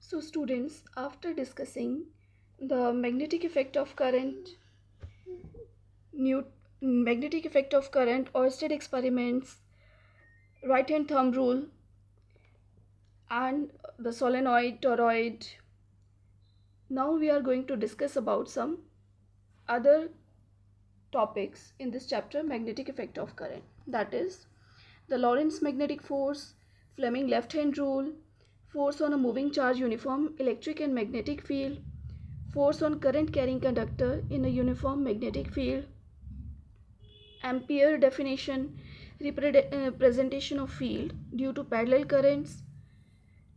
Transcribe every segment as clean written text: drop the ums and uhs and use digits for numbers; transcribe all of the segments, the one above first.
So students, after discussing the magnetic effect of current, new magnetic effect of current, Oersted experiments, right hand thumb rule, and the solenoid, toroid, now we are going to discuss about some other topics in this chapter, magnetic effect of current. That is the Lorentz magnetic force, Fleming left hand rule, force on a moving charge, uniform electric and magnetic field, force on current carrying conductor in a uniform magnetic field, Ampere definition, representation of field due to parallel currents,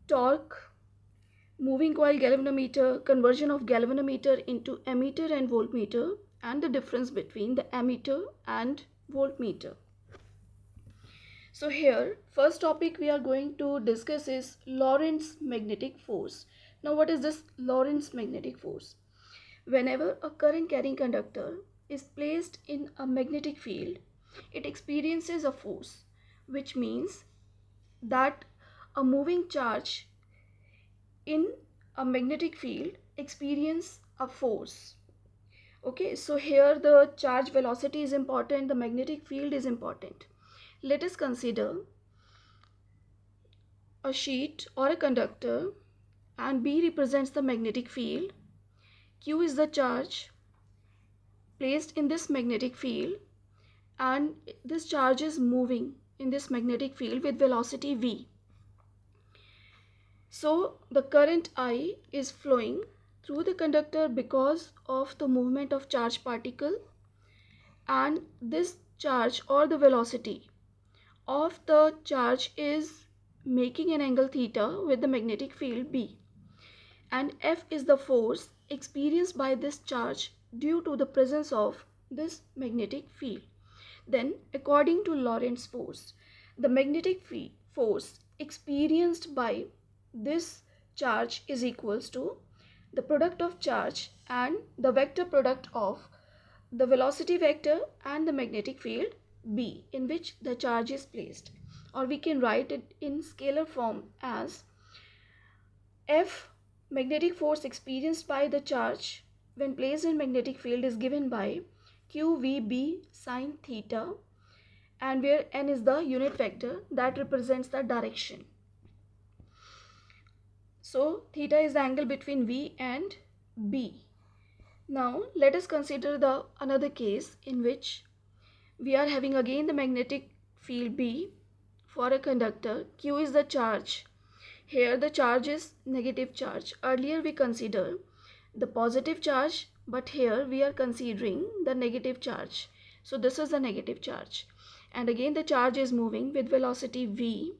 torque, moving coil galvanometer, conversion of galvanometer into ammeter and voltmeter, and the difference between the ammeter and voltmeter. So here, first topic we are going to discuss is Lorentz magnetic force. Now what is this Lorentz magnetic force? Whenever a current carrying conductor is placed in a magnetic field, it experiences a force, which means that a moving charge in a magnetic field experience a force. Okay, so here the charge velocity is important, the magnetic field is important. Let us consider a sheet or a conductor, and B represents the magnetic field, Q is the charge placed in this magnetic field, and this charge is moving in this magnetic field with velocity V. So the current I is flowing through the conductor because of the movement of charged particle, and this charge or the velocity of the charge is making an angle theta with the magnetic field B, and F is the force experienced by this charge due to the presence of this magnetic field. Then according to Lorentz force, the magnetic force experienced by this charge is equals to the product of charge and the vector product of the velocity vector and the magnetic field B in which the charge is placed, or we can write it in scalar form as F magnetic force experienced by the charge when placed in magnetic field is given by QVB sine theta, and where n is the unit vector that represents the direction. So theta is the angle between V and B. Now let us consider the another case in which we are having again the magnetic field B for a conductor. Q is the charge. Here the charge is negative charge. Earlier we considered the positive charge, but here we are considering the negative charge. So this is the negative charge, and again the charge is moving with velocity V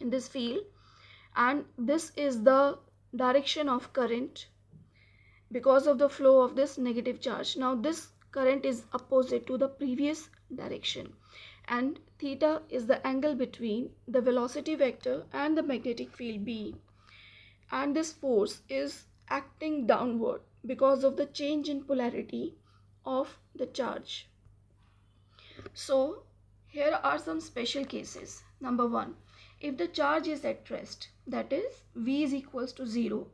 in this field, and this is the direction of current because of the flow of this negative charge. Now this current is opposite to the previous direction, and theta is the angle between the velocity vector and the magnetic field B, and this force is acting downward because of the change in polarity of the charge. So here are some special cases. Number 1, if the charge is at rest, that is V is equals to 0,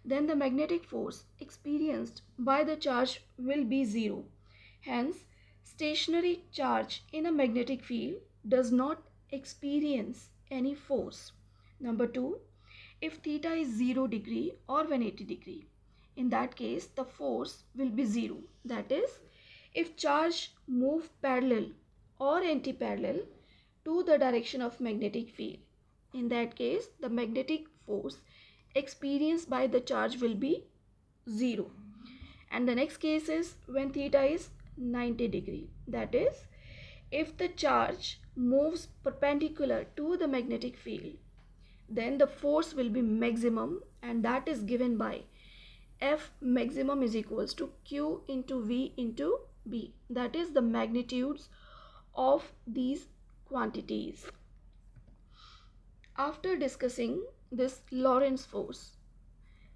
then the magnetic force experienced by the charge will be 0. Hence, stationary charge in a magnetic field does not experience any force. Number 2, if theta is 0 degree or 180 degree, in that case the force will be 0. That is, if charge move parallel or anti-parallel to the direction of magnetic field, in that case the magnetic force experienced by the charge will be 0. And the next case is when theta is 90 degree. That is, if the charge moves perpendicular to the magnetic field, then the force will be maximum, and that is given by F maximum is equals to Q into V into B. That is the magnitudes of these quantities. After discussing this Lorentz force,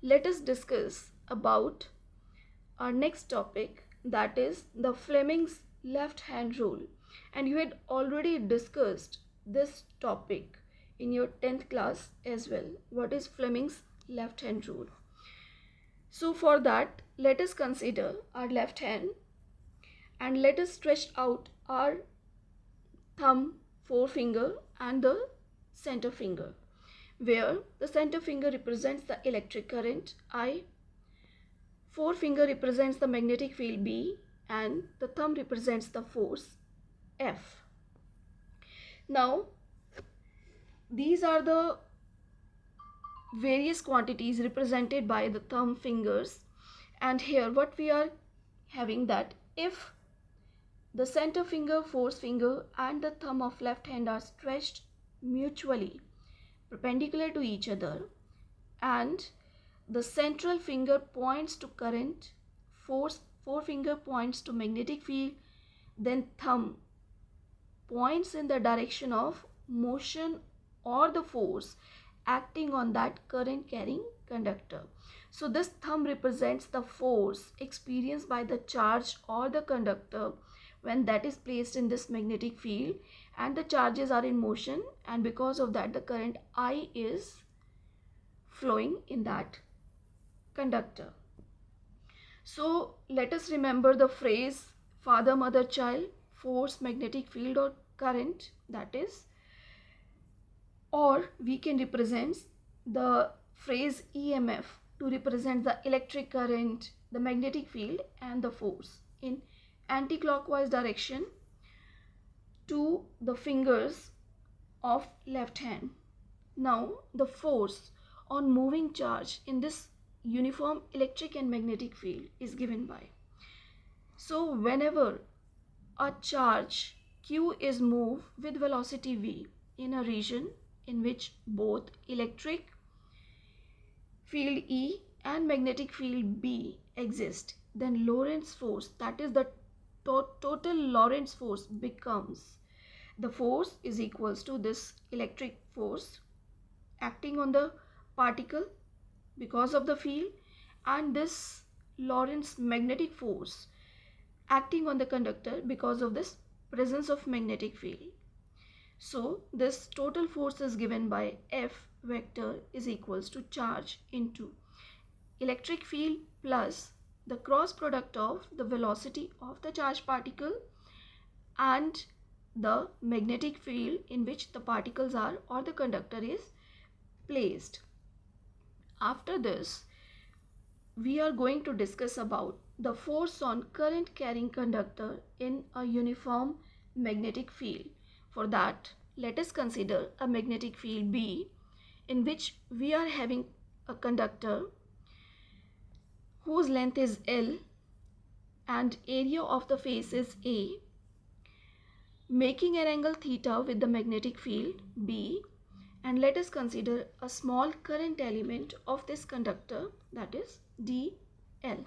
let us discuss about our next topic, that is the Fleming's left hand rule. And you had already discussed this topic in your 10th class as well. What is Fleming's left hand rule. So for that, let us consider our left hand and let us stretch out our thumb, forefinger and the center finger, where the center finger represents the electric current I, forefinger represents the magnetic field B, and the thumb represents the force F. Now, these are the various quantities represented by the thumb fingers, and here what we are having, that if the center finger, force finger and the thumb of left hand are stretched mutually perpendicular to each other, and the central finger points to current, forefinger points to magnetic field, then thumb points in the direction of motion or the force acting on that current carrying conductor. So this thumb represents the force experienced by the charge or the conductor when that is placed in this magnetic field, and the charges are in motion, and because of that the current I is flowing in that conductor. So let us remember the phrase father, mother, child, force, magnetic field or current, that is, or we can represent the phrase EMF to represent the electric current, the magnetic field and the force in anti-clockwise direction to the fingers of left hand. Now the force on moving charge in this uniform electric and magnetic field is given by, so whenever a charge Q is moved with velocity V in a region in which both electric field E and magnetic field B exist, then Lorentz force, that is the total Lorentz force, becomes the force is equals to this electric force acting on the particle because of the field, and this Lorentz magnetic force acting on the conductor because of this presence of magnetic field. So this total force is given by F vector is equals to charge into electric field plus the cross product of the velocity of the charged particle and the magnetic field in which the particles are or the conductor is placed. After this, we are going to discuss about the force on current carrying conductor in a uniform magnetic field. For that, let us consider a magnetic field B in which we are having a conductor whose length is L and area of the face is A, making an angle theta with the magnetic field B, and let us consider a small current element of this conductor, that is dl.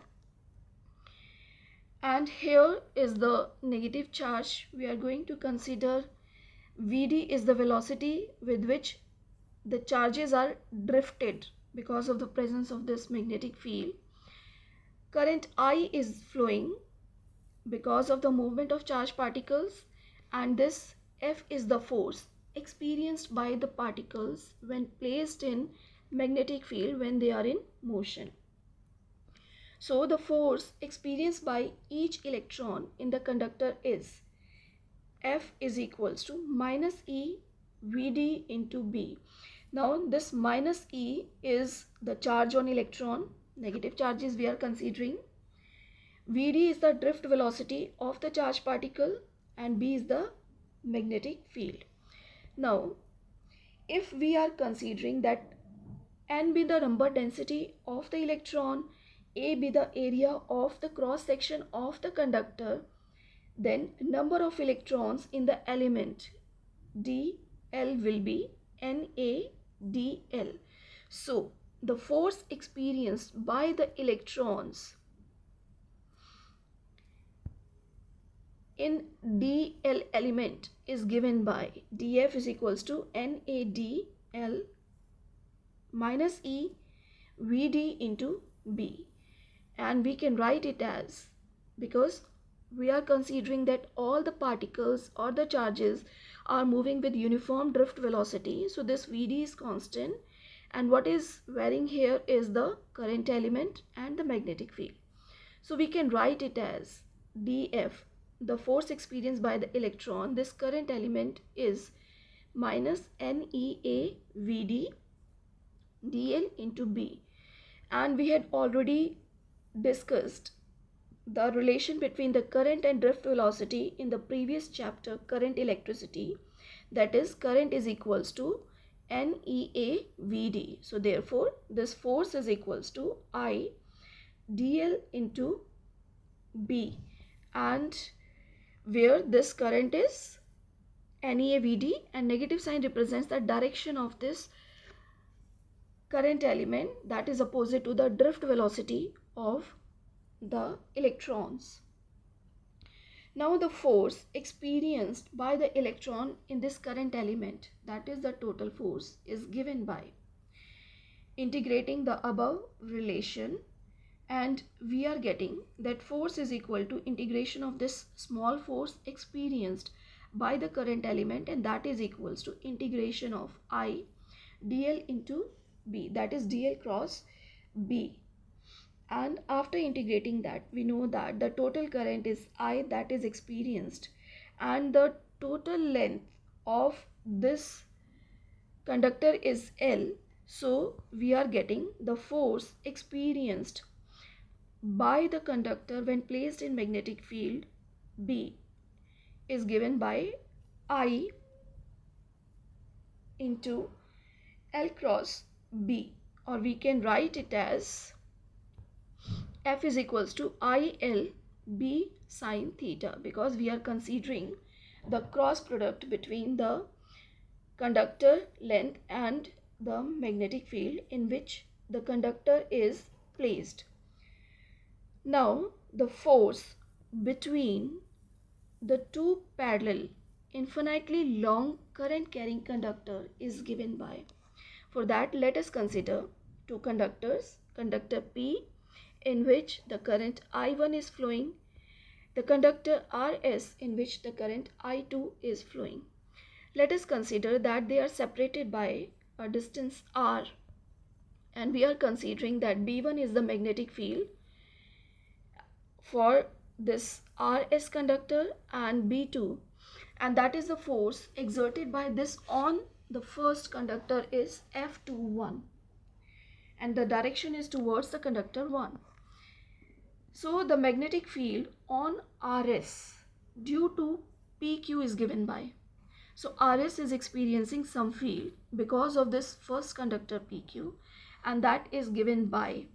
And here is the negative charge. We are going to consider Vd is the velocity with which the charges are drifted because of the presence of this magnetic field. Current I is flowing because of the movement of charged particles, and this F is the force experienced by the particles when placed in magnetic field when they are in motion. So the force experienced by each electron in the conductor is F is equals to minus E Vd into B. Now this minus E is the charge on electron, negative charges we are considering. Vd is the drift velocity of the charged particle and B is the magnetic field. Now if we are considering that N be the number density of the electron, A be the area of the cross section of the conductor, then number of electrons in the element dl will be NaDl. So the force experienced by the electrons in dl element is given by df is equals to NaDl minus E Vd into B, and we can write it as, because we are considering that all the particles or the charges are moving with uniform drift velocity, so this Vd is constant and what is varying here is the current element and the magnetic field. So we can write it as dF, the force experienced by the electron, this current element, is minus NeaVd dl into B. And we had already discussed the relation between the current and drift velocity in the previous chapter, current electricity, that is current is equals to NeaVd. So therefore this force is equals to I dl into B, and where this current is NeaVd and negative sign represents the direction of this current element, that is opposite to the drift velocity of the electrons. Now the force experienced by the electron in this current element, that is the total force, is given by integrating the above relation, and we are getting that force is equal to integration of this small force experienced by the current element, and that is equals to integration of I dl into B, that is dl cross B. And after integrating that, we know that the total current is I, that is experienced, and the total length of this conductor is L. So we are getting the force experienced by the conductor when placed in magnetic field B is given by I into L cross B, or we can write it as F is equals to IL B sine theta, because we are considering the cross product between the conductor length and the magnetic field in which the conductor is placed. Now the force between the two parallel infinitely long current carrying conductor is given by, for that let us consider two conductors, conductor P in which the current I1 is flowing, the conductor RS in which the current I2 is flowing. Let us consider that they are separated by a distance R, and we are considering that B1 is the magnetic field for this RS conductor and B2, and that is the force exerted by this on the first conductor is F21, and the direction is towards the conductor 1. So the magnetic field on RS due to PQ is given by, so RS is experiencing some field because of this first conductor PQ, and that is given by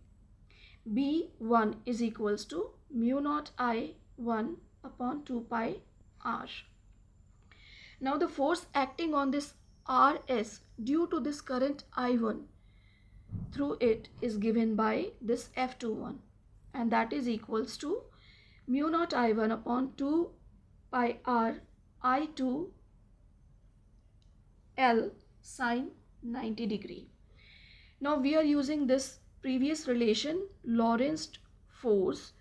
B1 is equals to mu naught I1 upon 2 pi R. Now the force acting on this RS due to this current I1 through it is given by this F21, and that is equals to mu naught I1 upon 2 pi R I2 L sine 90 degree. Now we are using this previous relation, Lorentz force,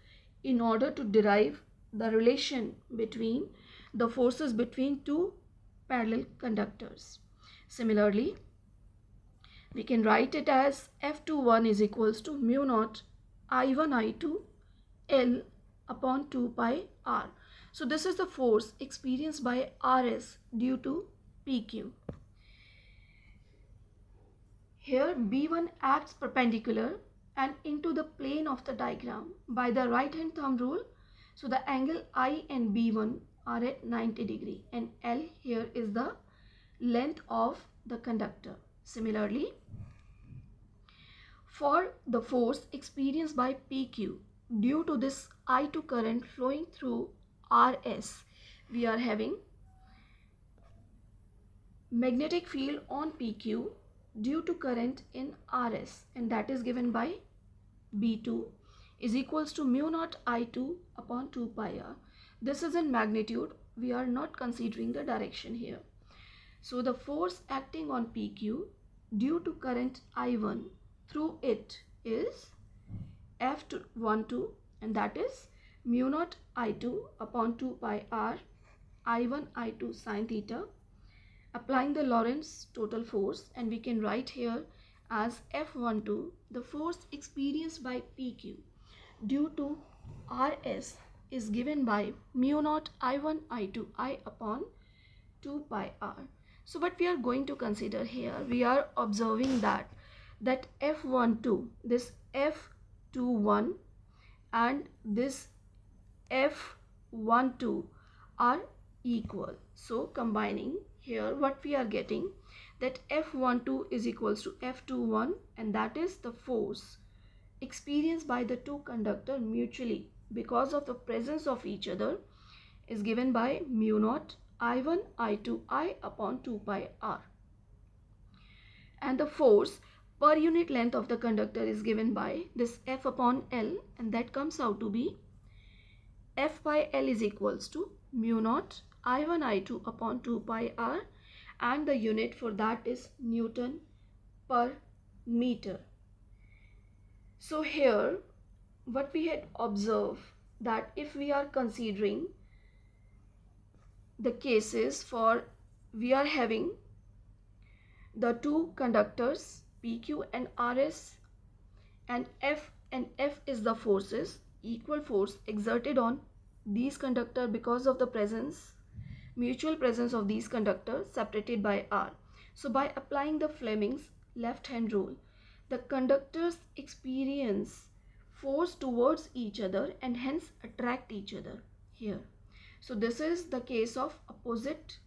in order to derive the relation between the forces between two parallel conductors. Similarly, we can write it as F21 is equals to mu naught I1 I2 L upon 2 pi R. So this is the force experienced by RS due to PQ. Here B1 acts perpendicular and into the plane of the diagram by the right hand thumb rule. So the angle I and B1 are at 90 degree, and L here is the length of the conductor. Similarly, for the force experienced by PQ due to this I2 current flowing through RS, we are having magnetic field on PQ due to current in RS, and that is given by B2 is equals to mu naught I2 upon 2 pi R. This is in magnitude, we are not considering the direction here. So the force acting on PQ due to current I1 through it is F12, and that is mu naught I2 upon 2 pi R I1 I2 sine theta, applying the Lorentz total force, and we can write here as F12, the force experienced by PQ due to RS is given by mu naught I1 I2 I upon 2 pi r. So what we are going to consider here, we are observing that F12, this F21 and this F12 are equal. So combining here, what we are getting, that F12 is equals to F21, and that is the force experienced by the two conductors mutually because of the presence of each other, is given by mu naught I1 I2 I upon 2 pi r. And the force per unit length of the conductor is given by this F upon L, and that comes out to be F by L is equals to mu naught I1 I2 upon 2 pi r, and the unit for that is Newton per meter. So here what we had observed, that if we are considering the cases for we are having the two conductors PQ and RS, and F is the forces, equal force exerted on these conductors because of the mutual presence of these conductors separated by R. So by applying the Fleming's left hand rule, the conductors experience force towards each other and hence attract each other here. So this is the case of opposite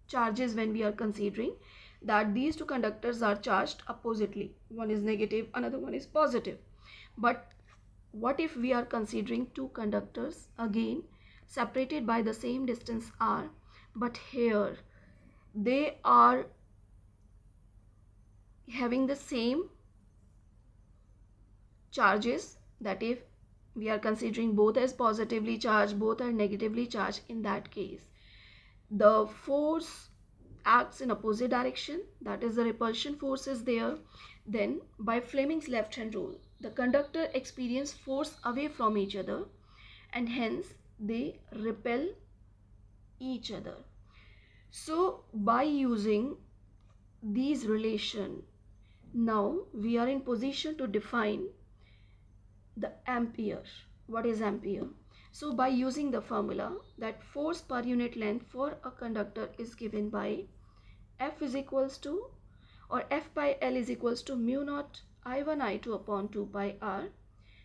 charges when we are considering that these two conductors are charged oppositely. One is negative, another one is positive. But what if we are considering two conductors again separated by the same distance r, but here they are having the same charges, that if we are considering both as positively charged, both are negatively charged, in that case the force acts in opposite direction, that is the repulsion force is there. Then by Fleming's left hand rule, the conductor experience force away from each other and hence they repel each other. So by using these relation, now we are in position to define the ampere. What is ampere? So by using the formula, that force per unit length for a conductor is given by F is equals to, or F by L is equals to mu naught I1 I2 upon 2 pi r,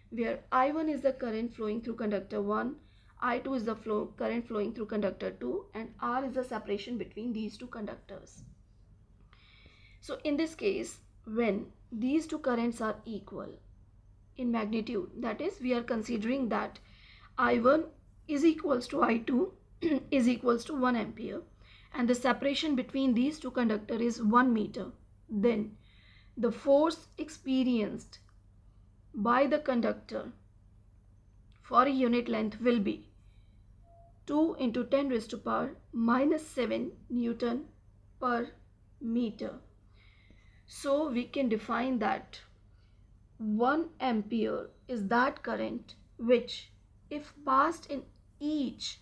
where I1 is the current flowing through conductor 1, I2 is the current flowing through conductor 2, and R is the separation between these two conductors. So in this case, when these two currents are equal in magnitude, that is we are considering that I1 is equals to I2 is equals to 1 ampere, and the separation between these two conductors is 1 meter, then the force experienced by the conductor for a unit length will be 2 into 10 raised to power minus 7 Newton per meter. So we can define that 1 ampere is that current which, if passed in each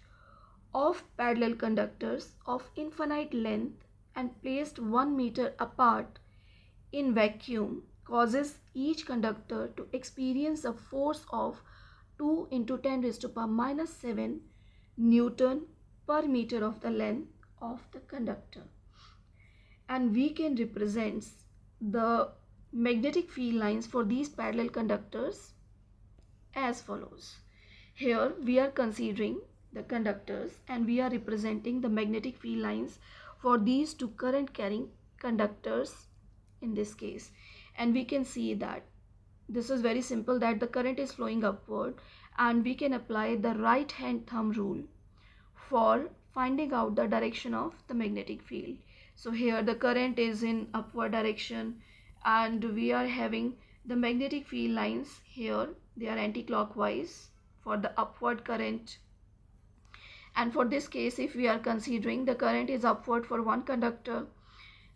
of parallel conductors of infinite length and placed 1 meter apart in vacuum, causes each conductor to experience a force of 2 into 10 raised to power minus 7 Newton per meter of the length of the conductor. And we can represent the magnetic field lines for these parallel conductors as follows. Here we are considering the conductors and we are representing the magnetic field lines for these two current carrying conductors in this case, and we can see that this is very simple, that the current is flowing upward, and we can apply the right hand thumb rule for finding out the direction of the magnetic field. So here the current is in upward direction and we are having the magnetic field lines here, they are anti-clockwise for the upward current. And for this case, if we are considering the current is upward for one conductor,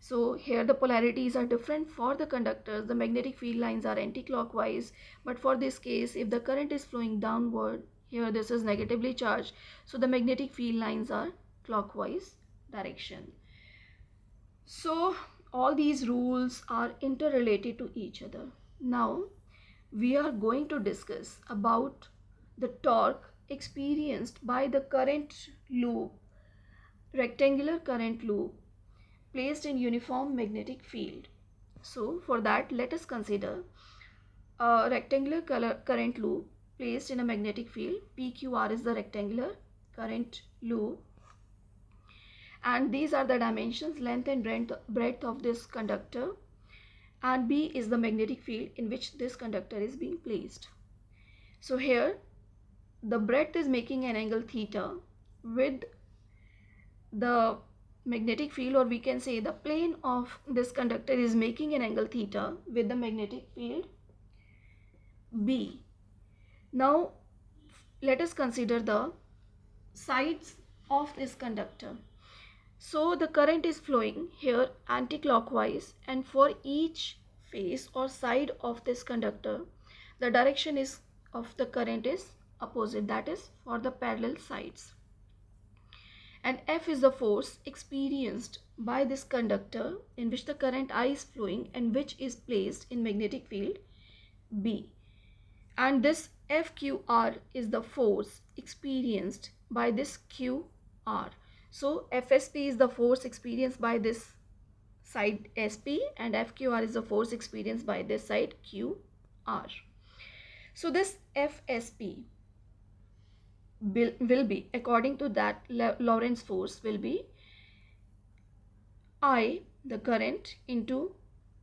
so here the polarities are different for the conductors, the magnetic field lines are anti-clockwise, but for this case, if the current is flowing downward, here this is negatively charged, so the magnetic field lines are clockwise direction. So all these rules are interrelated to each other. Now we are going to discuss about the torque experienced by the current loop, rectangular current loop placed in uniform magnetic field. So for that, let us consider a rectangular current loop placed in a magnetic field. PQR is the rectangular current loop, and these are the dimensions, length and breadth of this conductor, and B is the magnetic field in which this conductor is being placed. So here the breadth is making an angle theta with the magnetic field, or we can say the plane of this conductor is making an angle theta with the magnetic field B. Now let us consider the sides of this conductor. So the current is flowing here anti-clockwise, and for each face or side of this conductor, the direction is of the current is opposite, that is for the parallel sides. And F is the force experienced by this conductor in which the current I is flowing and which is placed in magnetic field B. And this FQR is the force experienced by this QR. So FSP is the force experienced by this side SP, and FQR is the force experienced by this side QR. So this FSP will be, according to that Lorentz force, will be I, the current, into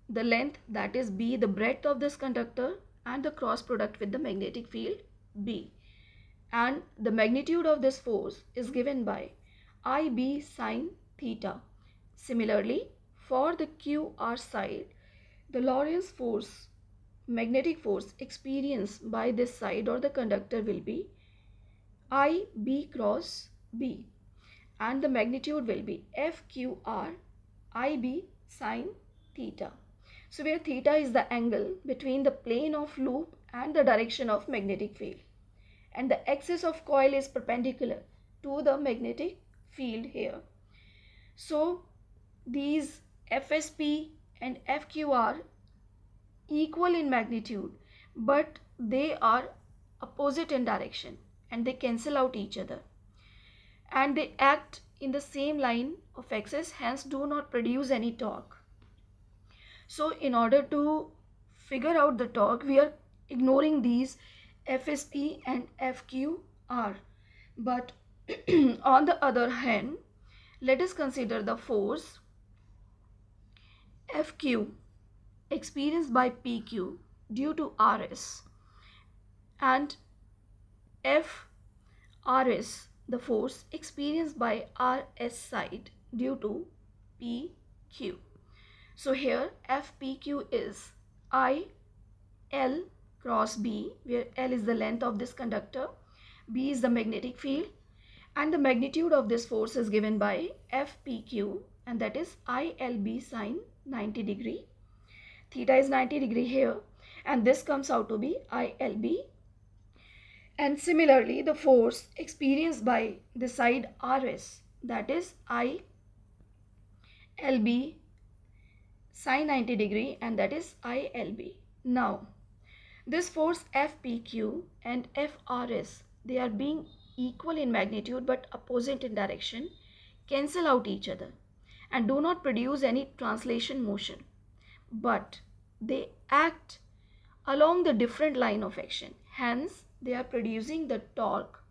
the length, that is B, the breadth of this conductor, and the cross product with the magnetic field B. And the magnitude of this force is given by IB sine theta. Similarly, for the QR side, the Lorentz force, magnetic force experienced by this side or the conductor will be IB cross B, and the magnitude will be FQR IB sine theta. So where theta is the angle between the plane of loop and the direction of magnetic field, and the axis of coil is perpendicular to the magnetic field here. So these FSP and FQR equal in magnitude, but they are opposite in direction, and they cancel out each other, and they act in the same line of axis, hence do not produce any torque. So in order to figure out the torque, we are ignoring these FSP and FQR. But on the other hand, let us consider the force FQ experienced by PQ due to RS, and FRS, the force experienced by RS side due to PQ. So here FPQ is IL cross B, where L is the length of this conductor, B is the magnetic field, and the magnitude of this force is given by FPQ, and that is ILB sine 90 degree. Theta is 90 degree here, and this comes out to be ILB. And similarly, the force experienced by the side RS, that is ILB sine 90 degree, and that is ILB. Now this force FPQ and FRS, they are being equal in magnitude but opposite in direction, cancel out each other and do not produce any translation motion, but they act along the different line of action, hence they are producing the torque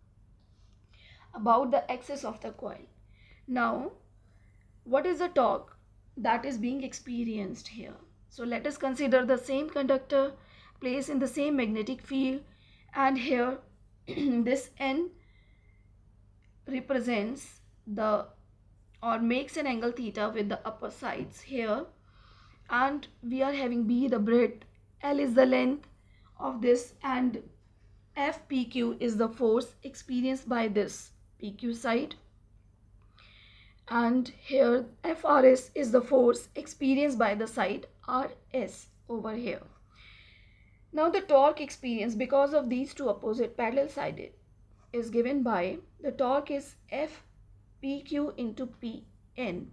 about the axis of the coil. Now what is the torque that is being experienced here? So let us consider the same conductor placed in the same magnetic field, and here this N represents the, or makes an angle theta with the upper sides here, and we are having B the breadth, L is the length of this, and FPQ is the force experienced by this PQ side, and here FRS is the force experienced by the side RS over here. Now the torque experienced because of these two opposite parallel sided is given by, the torque is FPQ into PN,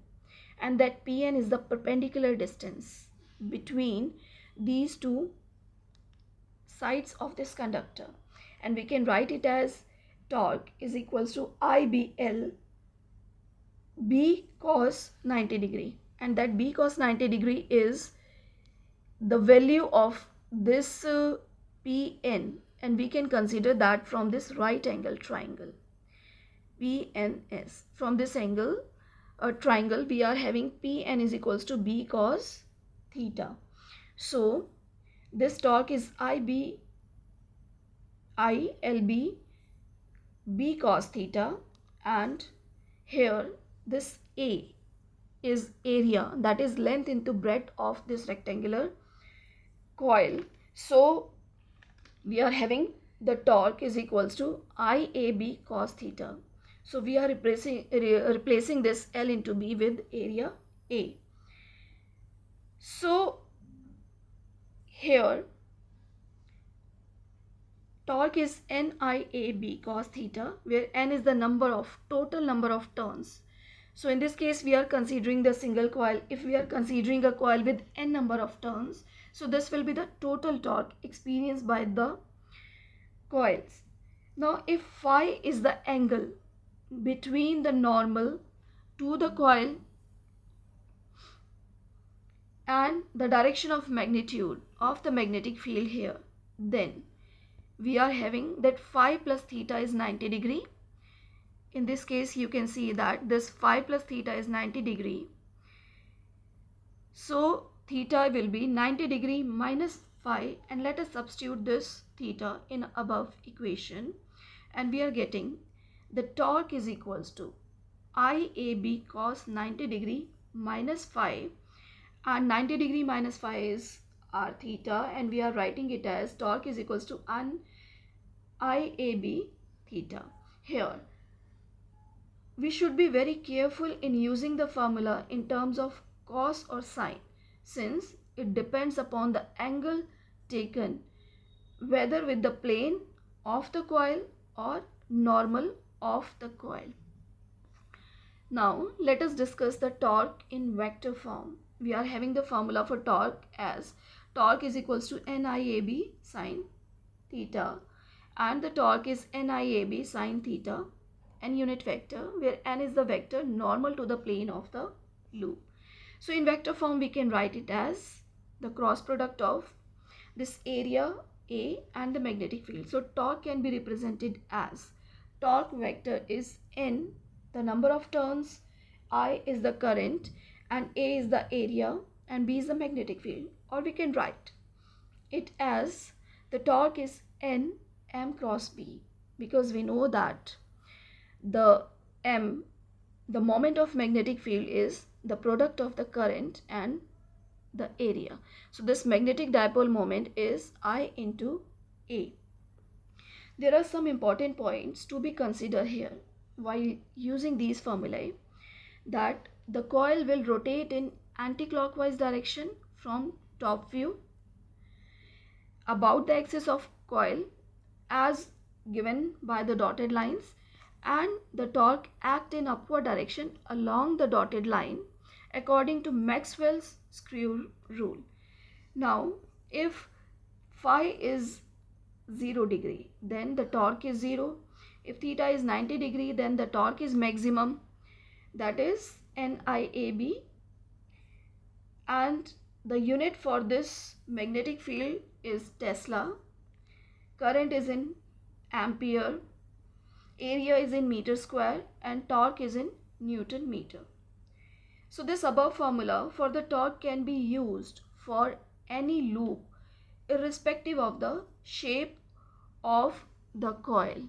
and that Pn is the perpendicular distance between these two sides of this conductor, and we can write it as torque is equals to IBL B cos 90 degree, and that B cos 90 degree is the value of this Pn, and we can consider that from this right angle triangle PNS. From this angle triangle we are having Pn is equals to B cos theta. So this torque is ILB B cos theta, and here this A is area, that is length into breadth of this rectangular coil. So we are having the torque is equals to IAB cos theta. So we are replacing this L into B with area A. So here torque is NIAB cos theta, where N is the total number of turns. So in this case we are considering the single coil. If we are considering a coil with N number of turns, so this will be the total torque experienced by the coils. Now if phi is the angle between the normal to the coil and the direction of magnitude of the magnetic field here, then we are having that phi plus theta is 90 degree. In this case you can see that this phi plus theta is 90 degree. So theta will be 90 degree minus phi, and let us substitute this theta in above equation, and we are getting the torque is equals to IAB cos 90 degree minus phi, and 90 degree minus phi is r theta, and we are writing it as torque is equals to IAB theta. Here we should be very careful in using the formula in terms of cos or sine, since it depends upon the angle taken, whether with the plane of the coil or normal of the coil. Now let us discuss the torque in vector form. We are having the formula for torque as torque is equals to NIAB sine theta, and the torque is NIAB sine theta, n unit vector, where n is the vector normal to the plane of the loop. So in vector form we can write it as the cross product of this area A and the magnetic field. So torque can be represented as torque vector is N, the number of turns, I is the current, and A is the area, and B is the magnetic field. Or we can write it as the torque is N M cross B, because we know that the M, the moment of magnetic field, is the product of the current and the area. So this magnetic dipole moment is I into A. There are some important points to be considered here while using these formulae, that the coil will rotate in anti-clockwise direction from top view about the axis of coil as given by the dotted lines, and the torque act in upward direction along the dotted line according to Maxwell's screw rule. Now if phi is 0 degree, then the torque is 0. If theta is 90 degree, then the torque is maximum, that is NIAB, and the unit for this magnetic field is Tesla, current is in ampere, area is in meter square, and torque is in Newton meter. So this above formula for the torque can be used for any loop irrespective of the shape of the coil.